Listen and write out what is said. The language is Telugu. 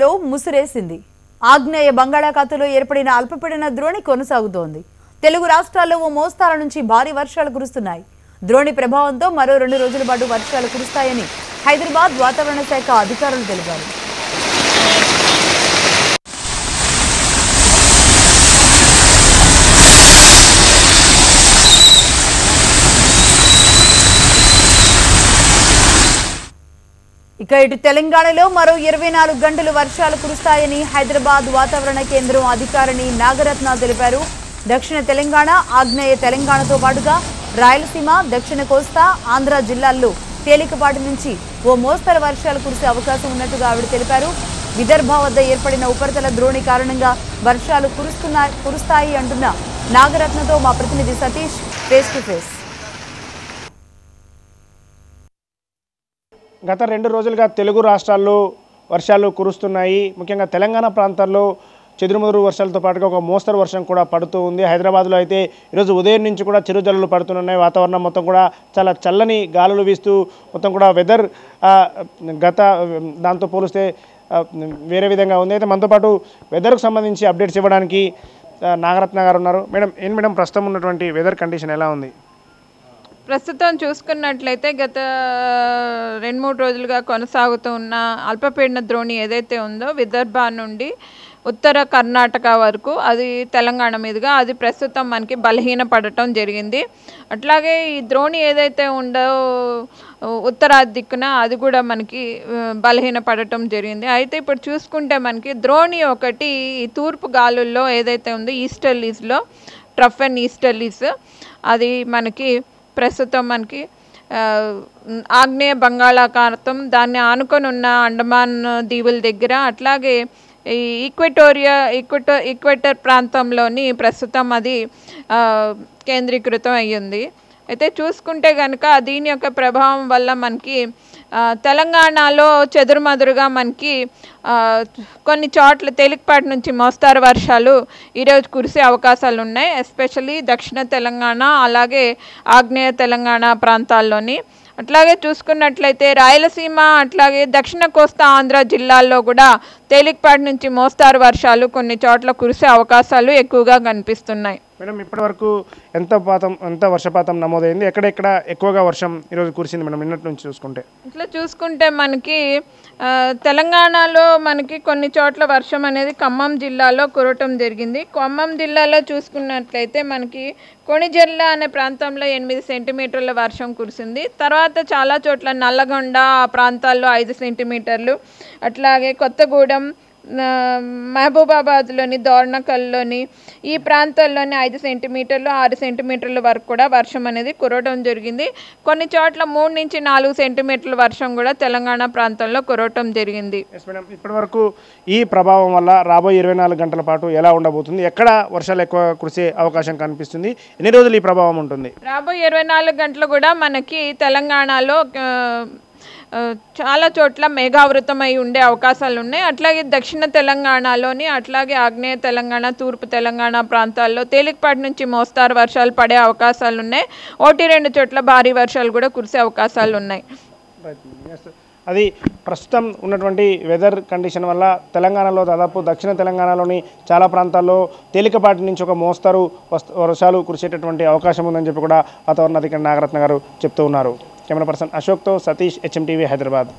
తెలంగాణలో ముసిరేసింది. ఆగ్నేయ బంగాళాఖాతంలో ఏర్పడిన అల్పపీడన ద్రోణి కొనసాగుతోంది. తెలుగు రాష్ట్రాల్లో ఓ మోస్తరు నుంచి భారీ వర్షాలు కురుస్తున్నాయి. ద్రోణి ప్రభావంతో మరో 2 రోజుల పాటు వర్షాలు కురుస్తాయని హైదరాబాద్ వాతావరణ శాఖ అధికారులు తెలిపారు. ఇక ఇటు తెలంగాణలో మరో 24 గంటలు వర్షాలు కురుస్తాయని హైదరాబాద్ వాతావరణ కేంద్రం అధికారిని నాగరత్న తెలిపారు. దక్షిణ తెలంగాణ, ఆగ్నేయ తెలంగాణతో పాటుగా రాయలసీమ, దక్షిణ కోస్తా, ఆంధ్ర జిల్లాల్లో తేలికపాటి నుంచి ఓ మోస్తరు వర్షాలు కురిసే అవకాశం ఉన్నట్టుగా ఆవిడ తెలిపారు. విదర్భ వద్ద ఏర్పడిన ఉపరితల ద్రోణి కారణంగా వర్షాలు కురుస్తాయి అంటున్న నాగరత్నతో మా ప్రతినిధి సతీష్ ఫేస్ టు ఫేస్. గత 2 రోజులుగా తెలుగు రాష్ట్రాల్లో వర్షాలు కురుస్తున్నాయి. ముఖ్యంగా తెలంగాణ ప్రాంతాల్లో చెదురుమదురు వర్షాలతో పాటుగా ఒక మోస్తరు వర్షం కూడా పడుతూ ఉంది. హైదరాబాద్లో అయితే ఈరోజు ఉదయం నుంచి కూడా చిరుజల్లులు పడుతున్నాయి. వాతావరణం మొత్తం కూడా చాలా చల్లని గాలులు వీస్తూ మొత్తం కూడా వెదర్ గత దాంతో పోలిస్తే వేరే విధంగా ఉంది. అయితే మనతో పాటు వెదర్కు సంబంధించి అప్డేట్స్ ఇవ్వడానికి నాగరత్న గారు ఉన్నారు. మేడం ప్రస్తుతం ఉన్నటువంటి వెదర్ కండిషన్ ఎలా ఉంది? ప్రస్తుతం చూసుకున్నట్లయితే గత 2-3 రోజులుగా కొనసాగుతూ ఉన్న అల్పపీడన ద్రోణి ఏదైతే ఉందో విదర్భ నుండి ఉత్తర కర్ణాటక వరకు అది తెలంగాణ మీదుగా అది ప్రస్తుతం మనకి బలహీనపడటం జరిగింది. అట్లాగే ఈ ద్రోణి ఏదైతే ఉందో ఉత్తర దిక్కున అది కూడా మనకి బలహీనపడటం జరిగింది. అయితే ఇప్పుడు చూసుకుంటే మనకి ద్రోణి ఒకటి ఈ తూర్పు గాలుల్లో ఏదైతే ఉందో ఈస్టర్లీస్లో ట్రఫ్ అండ్ ఈస్టర్లీస్ అది మనకి ప్రస్తుతం మనకి ఆగ్నేయ బంగాళాఖాతం దాన్ని ఆనుకొని ఉన్న అండమాన్ దీవుల దగ్గర అట్లాగే ఈ ఈక్వెటర్ ప్రాంతంలోని ప్రస్తుతం అది కేంద్రీకృతం అయ్యింది. అయితే చూసుకుంటే కనుక దీని యొక్క ప్రభావం వల్ల మనకి తెలంగాణలో చెదురుమదురుగా మనకి కొన్ని చోట్ల తేలికపాటి నుంచి మోస్తారు వర్షాలు ఈరోజు కురిసే అవకాశాలు ఉన్నాయి. ఎస్పెషల్లీ దక్షిణ తెలంగాణ అలాగే ఆగ్నేయ తెలంగాణ ప్రాంతాల్లోని. అట్లాగే చూసుకున్నట్లయితే రాయలసీమ అట్లాగే దక్షిణ కోస్తా ఆంధ్ర జిల్లాల్లో కూడా తేలికపాటి నుంచి మోస్తారు వర్షాలు కొన్ని చోట్ల కురిసే అవకాశాలు ఎక్కువగా కనిపిస్తున్నాయి. మేడం ఇప్పటి వరకు ఎంత వర్షపాతం నమోదైంది? ఎక్కడెక్కడ ఎక్కువగా వర్షం ఈరోజు కురిసింది మేడం నిన్నటి నుంచి చూసుకుంటే? ఇట్లా చూసుకుంటే మనకి తెలంగాణలో మనకి కొన్ని చోట్ల వర్షం అనేది ఖమ్మం జిల్లాలో కురవటం జరిగింది. ఖమ్మం జిల్లాలో చూసుకున్నట్లయితే మనకి కొణిజర్ల అనే ప్రాంతంలో 8 సెంటీమీటర్ల వర్షం కురిసింది. తర్వాత చాలా చోట్ల నల్లగొండ ఆ ప్రాంతాల్లో 5 సెంటీమీటర్లు, అట్లాగే కొత్తగూడెం, మహబూబాబాద్లోని దోర్నకల్లోని ఈ ప్రాంతాల్లోని 5 సెంటీమీటర్లు 6 సెంటీమీటర్ల వరకు కూడా వర్షం అనేది కురవడం జరిగింది. కొన్ని చోట్ల 3 నుంచి 4 సెంటీమీటర్ల వర్షం కూడా తెలంగాణ ప్రాంతంలో కురవటం జరిగింది. ఇప్పటి వరకు ఈ ప్రభావం వల్ల రాబోయే 24 గంటల పాటు ఎలా ఉండబోతుంది? ఎక్కడ వర్షాలు ఎక్కువ కురిసే అవకాశం కనిపిస్తుంది? ఎన్ని రోజులు ఈ ప్రభావం ఉంటుంది? రాబోయే 24 గంటలు కూడా మనకి తెలంగాణలో చాలా చోట్ల మేఘావృతమై ఉండే అవకాశాలు ఉన్నాయి. అట్లాగే దక్షిణ తెలంగాణలోని అట్లాగే ఆగ్నేయ తెలంగాణ, తూర్పు తెలంగాణ ప్రాంతాల్లో తేలికపాటి నుంచి మోస్తారు వర్షాలు పడే అవకాశాలు ఉన్నాయి. 1-2 చోట్ల భారీ వర్షాలు కూడా కురిసే అవకాశాలు ఉన్నాయి. అది ప్రస్తుతం ఉన్నటువంటి వెదర్ కండిషన్ వల్ల తెలంగాణలో దాదాపు దక్షిణ తెలంగాణలోని చాలా ప్రాంతాల్లో తేలికపాటి నుంచి ఒక మోస్తరు వర్షాలు కురిసేటటువంటి అవకాశం ఉందని చెప్పి కూడా వాతావరణ అధికారి నాగరత్న గారు చెప్తూ ఉన్నారు. కెమెరా పర్సన్ అశోక్తో సతీష్, HMTV, హైదరాబాద్.